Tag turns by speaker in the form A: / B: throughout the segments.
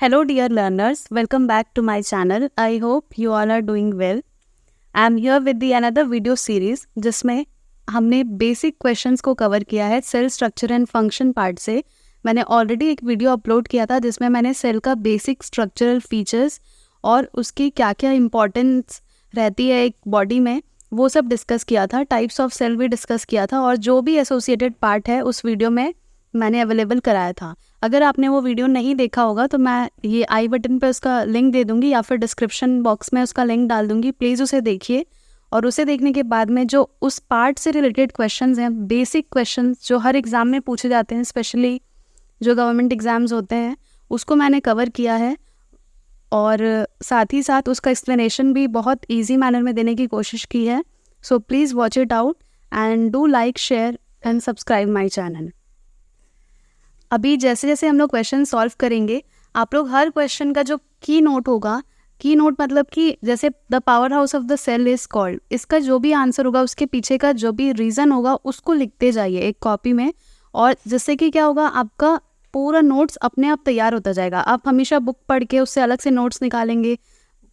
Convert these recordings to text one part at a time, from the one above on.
A: Hello, dear learners. Welcome back to my channel. I hope you all are doing well. I am here with the another video series जिसमें हमने basic questions को cover किया है cell structure and function part से. मैंने already एक video upload किया था जिसमें मैंने सेल का बेसिक स्ट्रक्चरल फीचर्स और उसकी क्या क्या इम्पोर्टेंस रहती है एक बॉडी में वो सब डिस्कस किया था. टाइप्स ऑफ सेल भी डिस्कस किया था और जो भी एसोसिएटेड पार्ट है उस वीडियो में मैंने अवेलेबल कराया था. अगर आपने वो वीडियो नहीं देखा होगा तो मैं ये आई बटन पे उसका लिंक दे दूंगी या फिर डिस्क्रिप्शन बॉक्स में उसका लिंक डाल दूंगी. प्लीज़ उसे देखिए और उसे देखने के बाद में जो उस पार्ट से रिलेटेड क्वेश्चंस हैं, बेसिक क्वेश्चंस जो हर एग्ज़ाम में पूछे जाते हैं, स्पेशली जो गवर्नमेंट एग्ज़ाम्स होते हैं, उसको मैंने कवर किया है और साथ ही साथ उसका एक्सप्लेनेशन भी बहुत ईजी मैनर में देने की कोशिश की है. So please watch it out and do like, share and subscribe my channel. अभी जैसे जैसे हम लोग क्वेश्चन सॉल्व करेंगे, आप लोग हर क्वेश्चन का जो की नोट होगा, की नोट मतलब कि जैसे the power house of the cell is called, इसका जो भी आंसर होगा उसके पीछे का जो भी रीज़न होगा उसको लिखते जाइए एक कॉपी में. और जिससे कि क्या होगा, आपका पूरा नोट्स अपने आप तैयार होता जाएगा. आप हमेशा बुक पढ़ के उससे अलग से नोट्स निकालेंगे,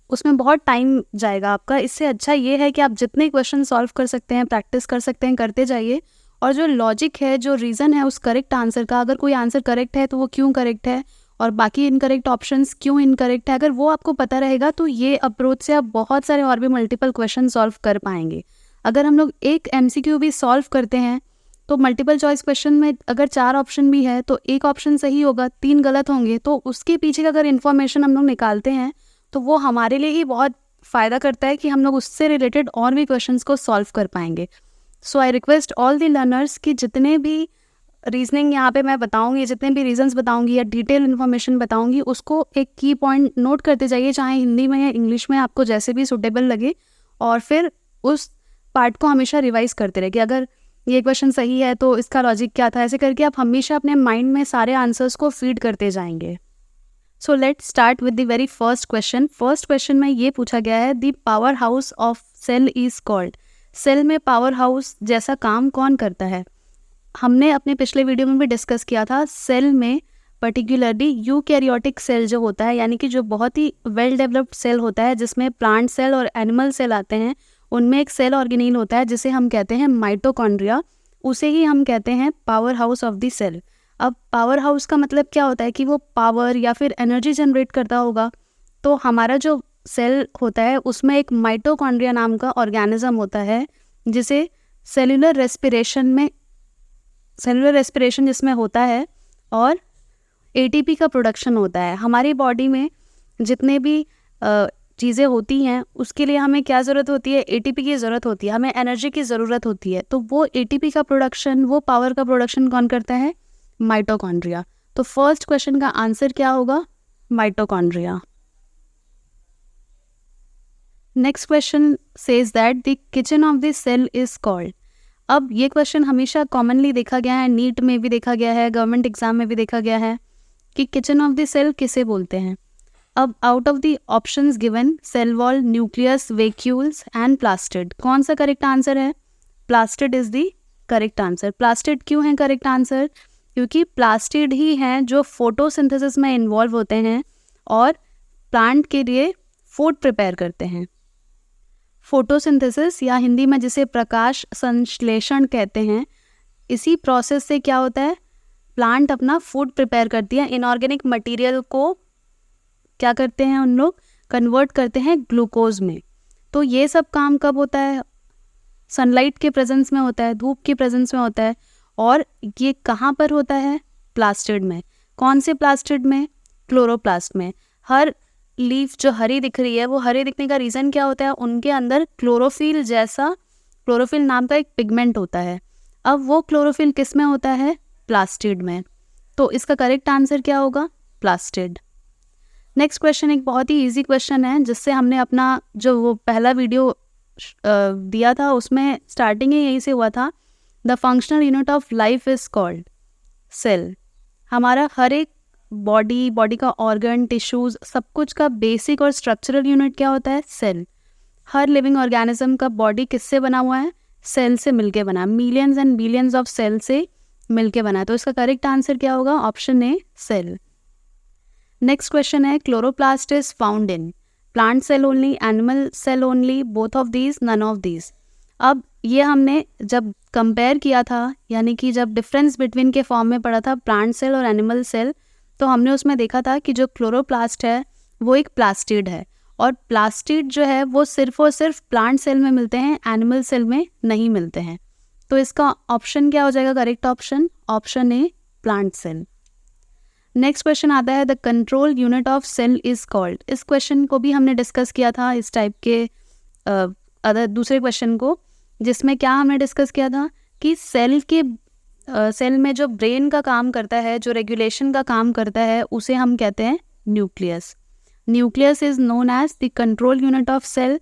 A: उसमें बहुत टाइम जाएगा आपका. इससे अच्छा ये है कि आप जितने क्वेश्चन सॉल्व कर सकते हैं, प्रैक्टिस कर सकते हैं, करते जाइए. और जो लॉजिक है, जो रीज़न है उस करेक्ट आंसर का, अगर कोई आंसर करेक्ट है तो वो क्यों करेक्ट है और बाकी इनकरेक्ट ऑप्शंस क्यों इनकरेक्ट है, अगर वो आपको पता रहेगा तो ये अप्रोच से आप बहुत सारे और भी मल्टीपल क्वेश्चन सॉल्व कर पाएंगे. अगर हम लोग एक MCQ भी सॉल्व करते हैं तो मल्टीपल चॉइस क्वेश्चन में अगर 4 ऑप्शन भी है तो एक ऑप्शन सही होगा, 3 गलत होंगे. तो उसके पीछे का अगर इन्फॉर्मेशन हम लोग निकालते हैं तो वो हमारे लिए ही बहुत फ़ायदा करता है कि हम लोग उससे रिलेटेड और भी क्वेश्चंस को सॉल्व कर पाएंगे. So I request all the learners कि जितने भी रीजनिंग यहाँ पे मैं बताऊँगी, जितने भी रीजंस बताऊँगी या डिटेल इन्फॉर्मेशन बताऊँगी, उसको एक की पॉइंट नोट करते जाइए, चाहे हिंदी में या इंग्लिश में, आपको जैसे भी सूटेबल लगे. और फिर उस पार्ट को हमेशा रिवाइज करते रहे कि अगर ये क्वेश्चन सही है तो इसका लॉजिक क्या था. ऐसे करके आप हमेशा अपने माइंड में सारे आंसर्स को फीड करते जाएंगे. So let's start with the very first question. First question में ये पूछा गया है, the power house of cell is called. Cell में पावर हाउस जैसा काम कौन करता है. हमने अपने पिछले वीडियो में भी डिस्कस किया था. सेल में पर्टिकुलरली यूकैरियोटिक सेल जो होता है, यानी कि जो बहुत ही वेल डेवलप्ड सेल होता है जिसमें प्लांट सेल और एनिमल सेल आते हैं, उनमें एक सेल ऑर्गेनील होता है जिसे हम कहते हैं माइटोकॉन्ड्रिया. उसे ही हम कहते हैं power house of the cell. अब पावर हाउस का मतलब क्या होता है कि वो पावर या फिर एनर्जी जनरेट करता होगा. तो हमारा जो सेल होता है उसमें एक माइटोकॉन्ड्रिया नाम का ऑर्गेनिज्म होता है जिसे सेलुलर रेस्पिरेशन जिसमें होता है और ATP का प्रोडक्शन होता है. हमारी बॉडी में जितने भी चीज़ें होती हैं उसके लिए हमें क्या ज़रूरत होती है, ATP की ज़रूरत होती है, हमें एनर्जी की ज़रूरत होती है. तो वो ATP का प्रोडक्शन, वो पावर का प्रोडक्शन कौन करता है, माइटोकॉन्ड्रिया. तो फर्स्ट क्वेश्चन का आंसर क्या होगा, mitochondria. Next question says that the kitchen of the cell is called. अब ये क्वेश्चन हमेशा कॉमनली देखा गया है, नीट में भी देखा गया है, गवर्नमेंट एग्जाम में भी देखा गया है कि किचन ऑफ द सेल किसे बोलते हैं. अब out of the options given, cell wall, nucleus, vacuoles and plastid, कौन सा करेक्ट आंसर है, plastid is the correct answer. Plastid क्यों है करेक्ट आंसर, क्योंकि प्लास्टिड ही हैं जो फोटोसिंथेसिस में इन्वॉल्व होते हैं और प्लांट के लिए फूड प्रिपेयर करते हैं. फोटोसिंथेसिस या हिंदी में जिसे प्रकाश संश्लेषण कहते हैं, इसी प्रोसेस से क्या होता है, प्लांट अपना फूड प्रिपेयर करती है. इनऑर्गेनिक मटेरियल को क्या करते हैं उन लोग, कन्वर्ट करते हैं ग्लूकोज में. तो ये सब काम कब होता है, सनलाइट के प्रेजेंस में होता है, धूप के प्रेजेंस में होता है. और ये कहाँ पर होता है, प्लास्टिड में. कौन से प्लास्टिड में, क्लोरोप्लास्ट में. हर लीफ जो हरी दिख रही है, वो हरी दिखने का रीज़न क्या होता है, उनके अंदर क्लोरोफिल जैसा, क्लोरोफिल नाम का एक पिगमेंट होता है. अब वो क्लोरोफिल किस में होता है, प्लास्टिड में. तो इसका करेक्ट आंसर क्या होगा, प्लास्टिड. नेक्स्ट क्वेश्चन एक बहुत ही इजी क्वेश्चन है जिससे हमने अपना जो वो पहला वीडियो दिया था उसमें स्टार्टिंग ही यहीं से हुआ था. The functional unit of life is called cell. हमारा हर एक बॉडी का ऑर्गन, टिश्यूज, सब कुछ का बेसिक और स्ट्रक्चरल यूनिट क्या होता है, सेल. हर लिविंग ऑर्गेनिज्म का बॉडी किससे बना हुआ है, सेल से मिलके बना है. Millions and billions of cell से मिलके बना है. तो इसका करेक्ट आंसर क्या होगा, option A, cell. Next question है chloroplast is found in plant cell only, animal cell only, both of these, none of these. अब ये हमने जब कंपेयर किया था, यानी कि जब डिफरेंस बिटवीन के फॉर्म में पढ़ा था प्लांट सेल और एनिमल सेल, तो हमने उसमें देखा था कि जो क्लोरोप्लास्ट है वो एक प्लास्टिड है, और प्लास्टिड जो है वो सिर्फ और सिर्फ प्लांट सेल में मिलते हैं, एनिमल सेल में नहीं मिलते हैं। तो इसका ऑप्शन क्या हो जाएगा, correct option, option A plant cell. Next question आता है the control unit of cell is called. इस क्वेश्चन को भी हमने डिस्कस किया था इस टाइप के अदर दूसरे क्वेश्चन को, जिसमें क्या हमने डिस्कस किया था कि सेल में जो ब्रेन का काम करता है, जो रेगुलेशन का काम करता है, उसे हम कहते हैं nucleus. Nucleus is known as the control unit of cell,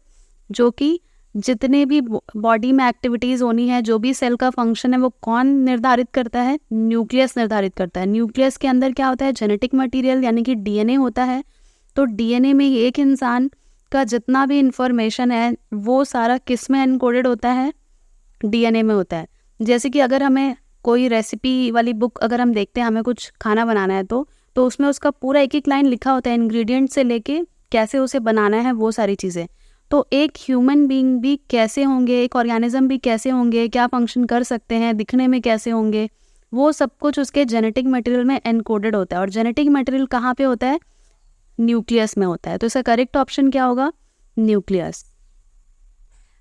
A: जो कि जितने भी बॉडी में एक्टिविटीज़ होनी है, जो भी सेल का फंक्शन है, वो कौन निर्धारित करता है, न्यूक्लियस निर्धारित करता है। न्यूक्लियस के अंदर क्या होता है, जेनेटिक मटेरियल यानी कि डीएनए होता है। तो डीएनए में एक इंसान का जितना भी इंफॉर्मेशन है वो सारा किस में एनकोडेड होता है, डीएनए में होता है। जैसे कि अगर हमें कोई रेसिपी वाली बुक अगर हम देखते हैं, हमें कुछ खाना बनाना है तो उसमें उसका पूरा एक एक लाइन लिखा होता है, इंग्रेडिएंट से लेके कैसे उसे बनाना है, वो सारी चीज़ें। तो एक ह्यूमन बीइंग भी कैसे होंगे, एक ऑर्गेनिज्म भी कैसे होंगे, क्या फंक्शन कर सकते हैं, दिखने में कैसे होंगे, वो सब कुछ उसके जेनेटिक मटेरियल में एनकोडेड होता है। और जेनेटिक मटेरियल कहाँ पे होता है, न्यूक्लियस में होता है। तो इसका करेक्ट ऑप्शन क्या होगा, न्यूक्लियस।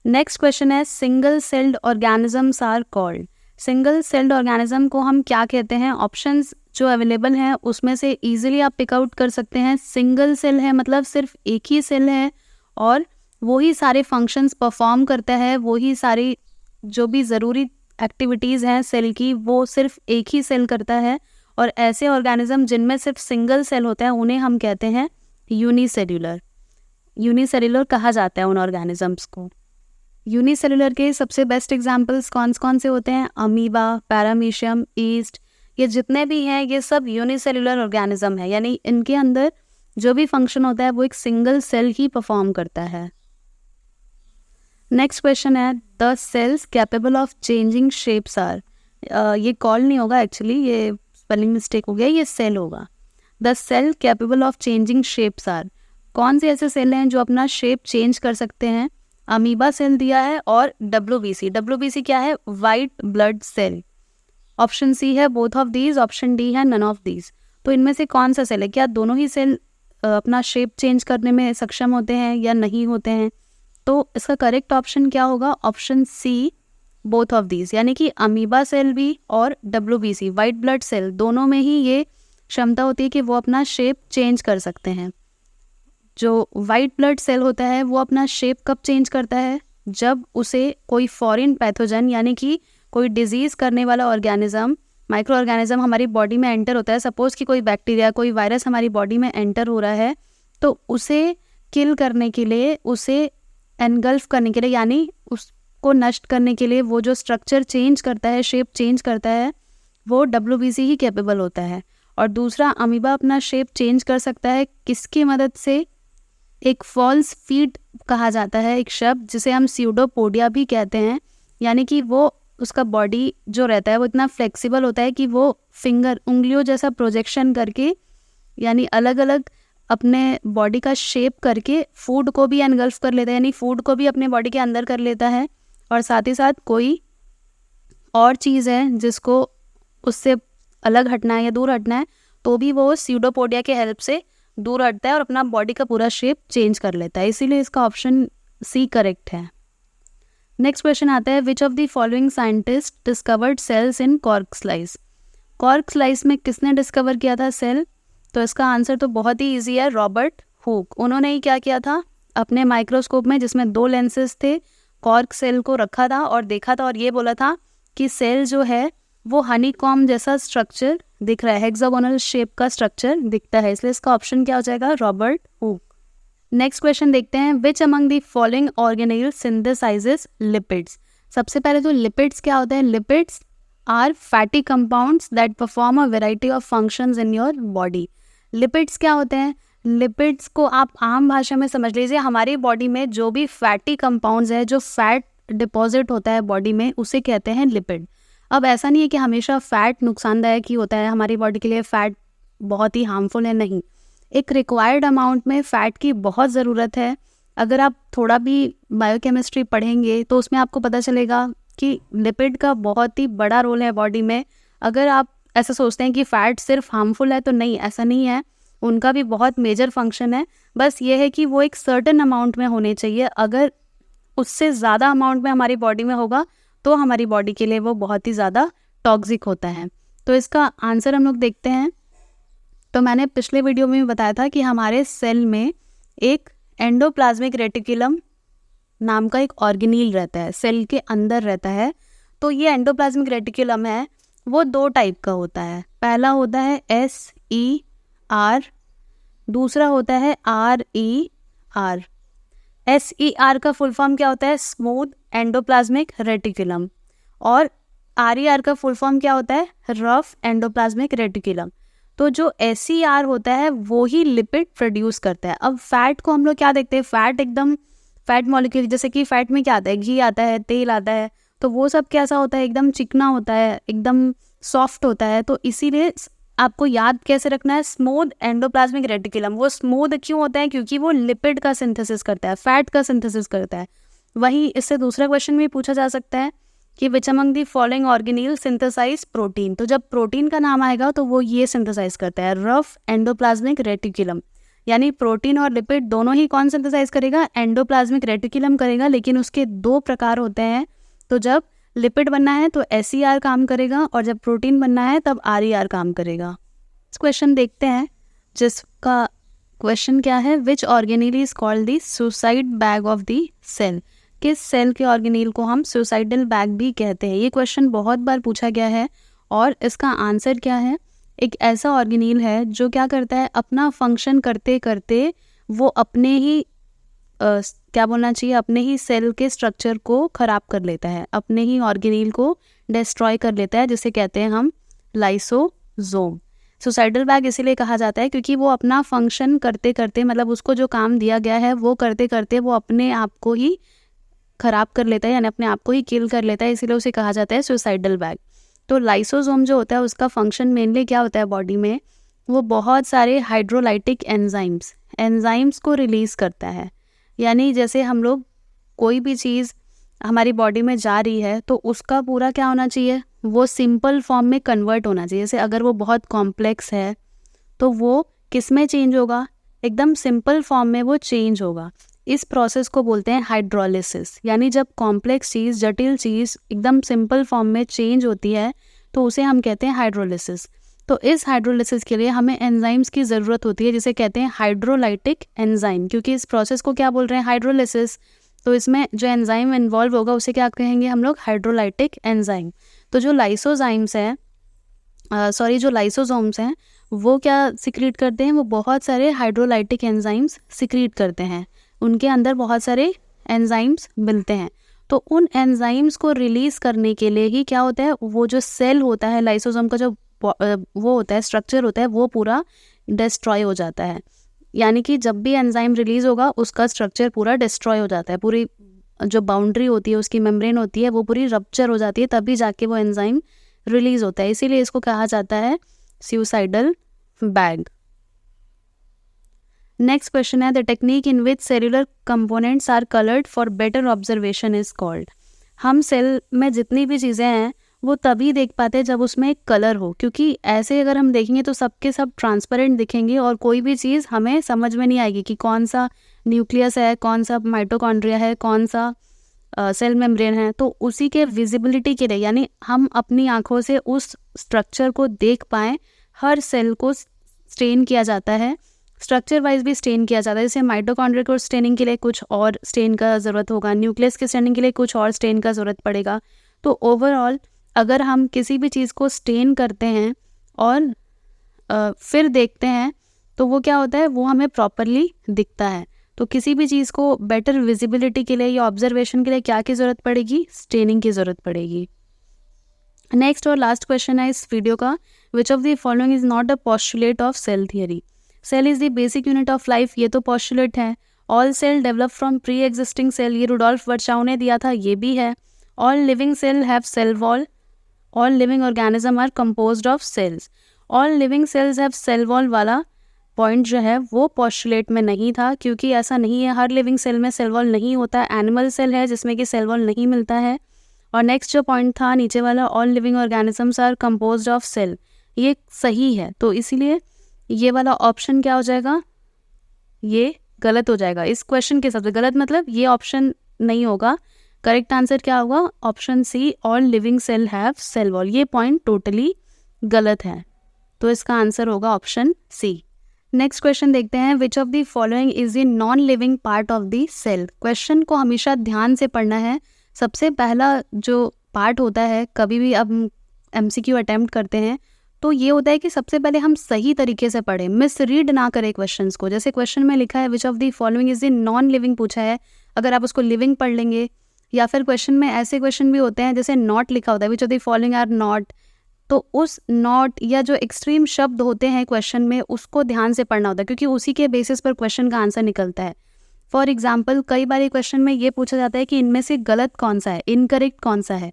A: नेक्स्ट क्वेश्चन है single celled organisms are called. Single celled organism को हम क्या कहते हैं, ऑप्शंस जो अवेलेबल हैं उसमें से इजीली आप पिक आउट कर सकते हैं। सिंगल सेल है मतलब सिर्फ एक ही सेल है और वही सारे फंक्शंस परफॉर्म करता है, वही सारी जो भी ज़रूरी एक्टिविटीज़ हैं सेल की वो सिर्फ एक ही सेल करता है। और ऐसे ऑर्गेनिज्म जिनमें सिर्फ सिंगल सेल होता है उन्हें हम कहते हैं यूनिसेल्यूलर। यूनिसेल्यूलर कहा जाता है उन ऑर्गेनिजम्स को। यूनिसेल्यूलर के सबसे बेस्ट एग्जांपल्स कौन से होते हैं, अमीबा, पैरामीशियम, ईस्ट, ये जितने भी हैं ये सब यूनिसेल्यूलर ऑर्गेनिज्म है, यानी इनके अंदर जो भी फंक्शन होता है वो एक सिंगल सेल ही परफॉर्म करता है। नेक्स्ट क्वेश्चन है the cells capable of changing shapes are. ये कॉल नहीं होगा एक्चुअली, ये स्पेलिंग मिस्टेक हो गया, ये सेल होगा। The cell capable of changing shapes are, कौन से ऐसे सेल हैं जो अपना शेप चेंज कर सकते हैं, अमीबा सेल दिया है और डब्ल्यूबीसी क्या है, white blood cell. Option C है both of these, option D है नन ऑफ दीज। तो इनमें से कौन सा सेल है, क्या दोनों ही सेल अपना शेप चेंज करने में सक्षम होते हैं या नहीं होते हैं। तो इसका करेक्ट ऑप्शन क्या होगा, option C both of these, यानी कि अमीबा सेल भी और डब्ल्यूबीसी वाइट ब्लड सेल दोनों में ही ये क्षमता होती है कि वो अपना शेप चेंज कर सकते हैं। जो वाइट ब्लड सेल होता है वो अपना शेप कब चेंज करता है, जब उसे कोई फॉरेन पैथोजन यानी कि कोई डिजीज़ करने वाला ऑर्गेनिज्म, माइक्रो ऑर्गेनिज्म हमारी बॉडी में एंटर होता है। सपोज़ कि कोई बैक्टीरिया, कोई वायरस हमारी बॉडी में एंटर हो रहा है, तो उसे किल करने के लिए, उसे एनगल्फ करने के लिए, यानी उसको नष्ट करने के लिए वो जो स्ट्रक्चर चेंज करता है, शेप चेंज करता है, वो डब्ल्यूबीसी ही कैपेबल होता है। और दूसरा अमीबा अपना शेप चेंज कर सकता है किसकी मदद से, एक फॉल्स फीट कहा जाता है एक शब्द जिसे हम स्यूडोपोडिया भी कहते हैं, यानी कि वो उसका बॉडी जो रहता है वो इतना फ्लेक्सिबल होता है कि वो फिंगर, उंगलियों जैसा प्रोजेक्शन करके, यानी अलग अलग अपने बॉडी का शेप करके फूड को भी एनगल्फ कर लेता है, यानी फूड को भी अपने बॉडी के अंदर कर लेता है। और साथ ही साथ कोई और चीज़ है जिसको उससे अलग हटना है या दूर हटना है, तो भी वो स्यूडोपोडिया के हेल्प से दूर हटता है और अपना बॉडी का पूरा शेप चेंज कर लेता है। इसीलिए इसका ऑप्शन सी करेक्ट है। नेक्स्ट क्वेश्चन आता है which of the following scientist discovered cells in cork slice. Cork slice में किसने डिस्कवर किया था सेल, तो इसका आंसर तो बहुत ही ईजी है, रॉबर्ट हुक। उन्होंने ही क्या किया था, अपने माइक्रोस्कोप में जिसमें 2 लेंसेज थे, कॉर्क सेल को रखा था और देखा था और ये बोला था कि सेल जो है वो हनीकॉम जैसा स्ट्रक्चर दिख रहा है, हेक्सागोनल शेप का स्ट्रक्चर दिखता है, इसलिए इसका ऑप्शन क्या हो जाएगा, रॉबर्ट हुक। नेक्स्ट क्वेश्चन देखते हैं which among the following organelle synthesizes lipids. सबसे पहले तो लिपिड्स क्या होते हैं, lipids are fatty compounds that perform a variety of functions in your body. Lipids क्या होते हैं, लिपिड्स को आप आम भाषा में समझ लीजिए, हमारी बॉडी में जो भी फैटी कंपाउंड्स है, जो फैट डिपॉजिट होता है बॉडी में, उसे कहते हैं लिपिड। अब ऐसा नहीं है कि हमेशा फ़ैट नुकसानदायक ही होता है हमारी बॉडी के लिए, फ़ैट बहुत ही हार्मफुल है, नहीं। एक रिक्वायर्ड अमाउंट में फ़ैट की बहुत ज़रूरत है। अगर आप थोड़ा भी बायोकेमिस्ट्री पढ़ेंगे तो उसमें आपको पता चलेगा कि लिपिड का बहुत ही बड़ा रोल है बॉडी में। अगर आप ऐसा सोचते हैं कि फ़ैट सिर्फ हार्मफुल है, तो नहीं, ऐसा नहीं है, उनका भी बहुत मेजर फंक्शन है। बस ये है कि वो एक सर्टेन अमाउंट में होने चाहिए। अगर उससे ज़्यादा अमाउंट में हमारी बॉडी में होगा तो हमारी बॉडी के लिए वो बहुत ही ज़्यादा टॉक्सिक होता है। तो इसका आंसर हम लोग देखते हैं। तो मैंने पिछले वीडियो में बताया था कि हमारे सेल में एक एंडोप्लाज्मिक रेटिकुलम नाम का एक ऑर्गेनील रहता है, सेल के अंदर रहता है। तो ये एंडोप्लाज्मिक रेटिकुलम है, वो 2 टाइप का होता है। पहला होता है SER, दूसरा होता है RER। SER का फुल फॉर्म क्या होता है? Smooth endoplasmic reticulum. और RER का फुल फॉर्म क्या होता है? Rough endoplasmic reticulum. तो जो SER होता है वो ही लिपिड प्रोड्यूस करता है। अब फैट को हम लोग क्या देखते हैं? फैट एकदम फैट मॉलिक्यूल, जैसे कि फैट में क्या आता है? घी आता है, तेल आता है, तो वो सब कैसा होता है? एकदम चिकना होता है, एकदम सॉफ्ट होता है। तो इसीलिए आपको याद कैसे रखना है? Smooth endoplasmic reticulum. वो स्मूथ क्यों होता है? क्योंकि वो लिपिड का सिंथेसिस करता है, फैट का सिंथेसिस करता है। वहीं इससे दूसरा क्वेश्चन भी पूछा जा सकता है कि which among the following organelle synthesize protein. तो जब प्रोटीन का नाम आएगा तो वो ये सिंथेसाइज करता है, रफ एंडोप्लाज्मिक रेटिकुलम। यानी प्रोटीन और लिपिड दोनों ही कौन सिंथेसाइज करेगा? एंडोप्लाज्मिक रेटिकुलम करेगा, लेकिन उसके 2 प्रकार होते हैं। तो जब लिपिड बनना है तो SER काम करेगा, और जब प्रोटीन बनना है तब RER काम करेगा। इस क्वेश्चन देखते हैं, जिसका क्वेश्चन क्या है? Which organelle is called the suicide bag of the cell. किस सेल के ऑर्गेनील को हम सुसाइडल बैग भी कहते हैं? ये क्वेश्चन बहुत बार पूछा गया है और इसका आंसर क्या है? एक ऐसा ऑर्गेनील है जो क्या करता है, अपना फंक्शन करते करते वो अपने ही क्या बोलना चाहिए, अपने ही सेल के स्ट्रक्चर को ख़राब कर लेता है, अपने ही ऑर्गेनील को डिस्ट्रॉय कर लेता है, जिसे कहते हैं हम लाइसोसोम। सुसाइडल बैग इसीलिए कहा जाता है क्योंकि वो अपना फंक्शन करते करते, मतलब उसको जो काम दिया गया है वो करते करते वो अपने आप को ही ख़राब कर लेता है, यानी अपने आप को ही किल कर लेता है, इसीलिए उसे कहा जाता है सुसाइडल बैग। तो लाइसोसोम जो होता है उसका फंक्शन मेनली क्या होता है बॉडी में? वो बहुत सारे हाइड्रोलाइटिक एंजाइम्स को रिलीज़ करता है। यानी जैसे हम लोग कोई भी चीज़ हमारी बॉडी में जा रही है तो उसका पूरा क्या होना चाहिए? वो सिंपल फॉर्म में कन्वर्ट होना चाहिए। जैसे अगर वो बहुत कॉम्प्लेक्स है तो वो किस में चेंज होगा? एकदम सिंपल फॉर्म में वो चेंज होगा। इस प्रोसेस को बोलते हैं हाइड्रोलिसिस। यानी जब कॉम्प्लेक्स चीज़, जटिल चीज़ एकदम सिंपल फॉर्म में चेंज होती है तो उसे हम कहते हैं हाइड्रोलिसिस। तो इस हाइड्रोलिसिस के लिए हमें एंजाइम्स की ज़रूरत होती है, जिसे कहते हैं हाइड्रोलाइटिक एंजाइम। क्योंकि इस प्रोसेस को क्या बोल रहे हैं? हाइड्रोलिसिस। तो इसमें जो एंजाइम इन्वॉल्व होगा उसे क्या कहेंगे हम लोग? Hydrolytic enzyme. तो जो लाइसोजाइम्स हैं, जो लाइसोसोम्स हैं, वो क्या सिक्रीट करते हैं? वो बहुत सारे हाइड्रोलाइटिक एंजाइम्स सिक्रीट करते हैं। उनके अंदर बहुत सारे एंजाइम्स मिलते हैं। तो उन एंजाइम्स को रिलीज़ करने के लिए ही क्या होता है, वो जो सेल होता है, लाइसोसोम का जो वो होता है, स्ट्रक्चर होता है, वो पूरा डिस्ट्रॉय हो जाता है। यानी कि जब भी एंजाइम रिलीज़ होगा उसका स्ट्रक्चर पूरा डिस्ट्रॉय हो जाता है, पूरी जो बाउंड्री होती है, उसकी मेम्ब्रेन होती है, वो पूरी रप्चर हो जाती है, तभी जाके वो एंजाइम रिलीज़ होता है। इसीलिए इसको कहा जाता है सुसाइडल बैग। नेक्स्ट क्वेश्चन है, the technique in which cellular components are coloured for better observation is called. हम सेल में जितनी भी चीज़ें हैं वो तभी देख पाते हैं जब उसमें एक कलर हो, क्योंकि ऐसे अगर हम देखेंगे तो सबके सब ट्रांसपेरेंट दिखेंगे और कोई भी चीज़ हमें समझ में नहीं आएगी कि कौन सा न्यूक्लियस है, कौन सा माइटोकॉन्ड्रिया है, कौन सा सेल मेम्ब्रेन है। तो उसी के विजिबिलिटी के लिए, यानी हम अपनी आँखों से उस स्ट्रक्चर को देख पाएँ, हर सेल को स्टेन किया जाता है, स्ट्रक्चर वाइज भी स्टेन किया जाता है। जैसे माइटोकॉन्ड्रिया को स्टेनिंग के लिए कुछ और स्टेन का ज़रूरत होगा, न्यूक्लियस के स्टेनिंग के लिए कुछ और स्टेन का ज़रूरत पड़ेगा। तो ओवरऑल अगर हम किसी भी चीज़ को स्टेन करते हैं और फिर देखते हैं तो वो क्या होता है, वो हमें प्रॉपरली दिखता है। तो किसी भी चीज़ को बेटर विजिबिलिटी के लिए या ऑब्जर्वेशन के लिए क्या की ज़रूरत पड़ेगी? स्टेनिंग की ज़रूरत पड़ेगी। नेक्स्ट और लास्ट क्वेश्चन है इस वीडियो का, which of the following is not a postulate of cell theory. Cell is the basic unit of life, ये तो पोस्टुलेट है। All cell develop from pre existing cell, ये रुडोल्फ वर्शाउ ने दिया था, ये भी है। All living cell have cell wall, all living organism are composed of cells. All living cells have cell wall वाला पॉइंट जो है वो पोस्टुलेट में नहीं था, क्योंकि ऐसा नहीं है, हर लिविंग सेल में सेल वॉल नहीं होता, एनिमल सेल है जिसमें कि सेल वॉल नहीं मिलता है। और नेक्स्ट जो पॉइंट था नीचे वाला, all living organisms are composed of cell, ये सही है, तो इसीलिए ये वाला ऑप्शन क्या हो जाएगा, ये गलत हो जाएगा इस क्वेश्चन के हिसाब से। गलत मतलब ये ऑप्शन नहीं होगा, करेक्ट आंसर क्या होगा, option C, all living cell have cell wall. ये पॉइंट टोटली गलत है, तो इसका आंसर होगा ऑप्शन सी। नेक्स्ट क्वेश्चन देखते हैं, which of the following is the non living part of the cell. Question को हमेशा ध्यान से पढ़ना है। सबसे पहला जो पार्ट होता है, कभी भी अब MCQ अटेम्प्ट करते हैं तो ये होता है कि सबसे पहले हम सही तरीके से पढ़ें, मिसरीड ना करें क्वेश्चंस को। जैसे क्वेश्चन में लिखा है which of the following is the non living पूछा है, अगर आप उसको लिविंग पढ़ लेंगे, या फिर क्वेश्चन में ऐसे क्वेश्चन भी होते हैं जैसे नॉट लिखा होता है, which of the following are not, तो उस नॉट या जो एक्सट्रीम शब्द होते हैं क्वेश्चन में उसको ध्यान से पढ़ना होता है, क्योंकि उसी के बेसिस पर क्वेश्चन का आंसर निकलता है। फॉर एग्जाम्पल, कई बार क्वेश्चन में ये पूछा जाता है कि इनमें से गलत कौन सा है, इनकरेक्ट कौन सा है,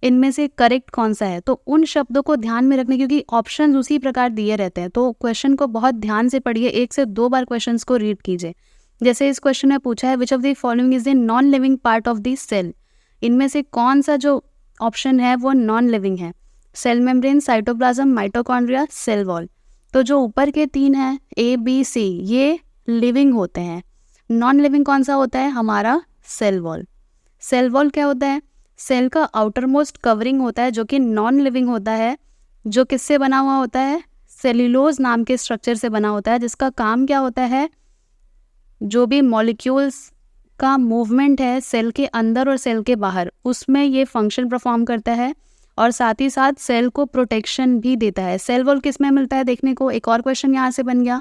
A: इनमें से करेक्ट कौन सा है, तो उन शब्दों को ध्यान में रखने, क्योंकि ऑप्शन उसी प्रकार दिए रहते हैं, तो क्वेश्चन को बहुत ध्यान से पढ़िए, 1 से 2 बार क्वेश्चन को रीड कीजिए। जैसे इस क्वेश्चन में पूछा है which of the following is the non living part of the cell, इनमें से कौन सा जो ऑप्शन है वो नॉन लिविंग है, cell membrane, cytoplasm, mitochondria, cell wall. तो जो ऊपर के 3 हैं ABC, ये लिविंग होते हैं। नॉन लिविंग कौन सा होता है, हमारा सेल वॉल। सेल वॉल क्या होता है, सेल का आउटर मोस्ट कवरिंग होता है जो कि नॉन लिविंग होता है, जो किससे बना हुआ होता है, सेल्यूलोज नाम के स्ट्रक्चर से बना होता है, जिसका काम क्या होता है, जो भी मॉलिक्यूल्स का मूवमेंट है सेल के अंदर और सेल के बाहर, उसमें ये फंक्शन परफॉर्म करता है, और साथ ही साथ सेल को प्रोटेक्शन भी देता है। सेल वॉल किस में मिलता है देखने को, एक और क्वेश्चन यहाँ से बन गया,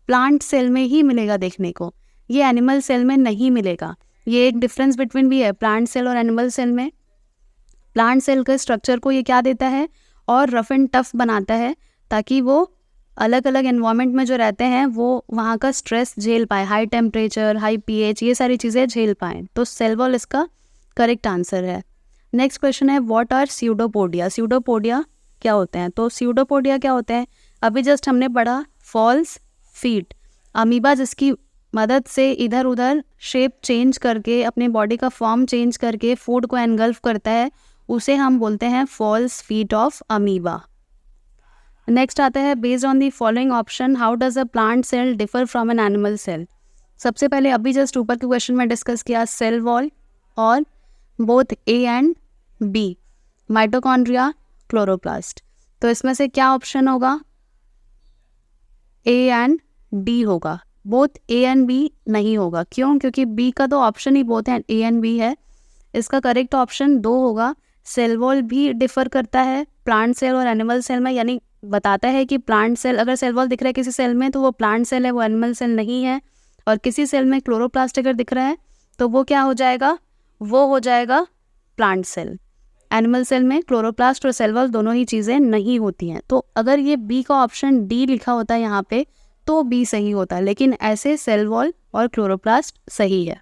A: प्लांट सेल में ही मिलेगा देखने को, ये एनिमल सेल में नहीं मिलेगा। ये एक डिफरेंस बिटवीन भी है प्लांट सेल और एनिमल सेल में। प्लांट सेल के स्ट्रक्चर को ये क्या देता है, और रफ एंड टफ बनाता है, ताकि वो अलग अलग एनवायरनमेंट में जो रहते हैं वो वहाँ का स्ट्रेस झेल पाए, हाई टेम्परेचर, हाई pH, ये सारी चीज़ें झेल पाएँ। तो सेल वॉल इसका करेक्ट आंसर है। नेक्स्ट क्वेश्चन है, व्हाट आर स्यूडोपोडिया। स्यूडोपोडिया क्या होते हैं, तो स्यूडोपोडिया क्या होते हैं, अभी जस्ट हमने पढ़ा, फॉल्स फीट, अमीबा जिसकी मदद से इधर उधर शेप चेंज करके, अपने बॉडी का फॉर्म चेंज करके फूड को एनगल्फ करता है, उसे हम बोलते हैं false feet of amoeba. Next आता है, based on the following option how does a plant cell differ from an animal cell. सबसे पहले अभी जस्ट ऊपर के क्वेश्चन में डिस्कस किया, सेल वॉल और both A and B, mitochondria, chloroplast. तो इसमें से क्या ऑप्शन होगा, A एंड D होगा, बोथ A एंड B नहीं होगा। क्यों, क्योंकि B का तो ऑप्शन ही बोथ है, A एंड B है। इसका करेक्ट ऑप्शन 2 होगा, सेल वॉल भी डिफर करता है प्लांट सेल और एनिमल सेल में, यानी बताता है कि प्लांट सेल, अगर सेल वॉल दिख रहा है किसी सेल में तो वो प्लांट सेल है, वो एनिमल सेल नहीं है। और किसी सेल में क्लोरोप्लास्ट अगर दिख रहा है तो वो क्या हो जाएगा, वो हो जाएगा प्लांट सेल। एनिमल सेल में क्लोरोप्लास्ट और सेल वॉल दोनों ही चीज़ें नहीं होती हैं। तो अगर ये B का ऑप्शन D लिखा होता है यहाँ पे तो B सही होता है, लेकिन ऐसे सेल वॉल और क्लोरोप्लास्ट सही है।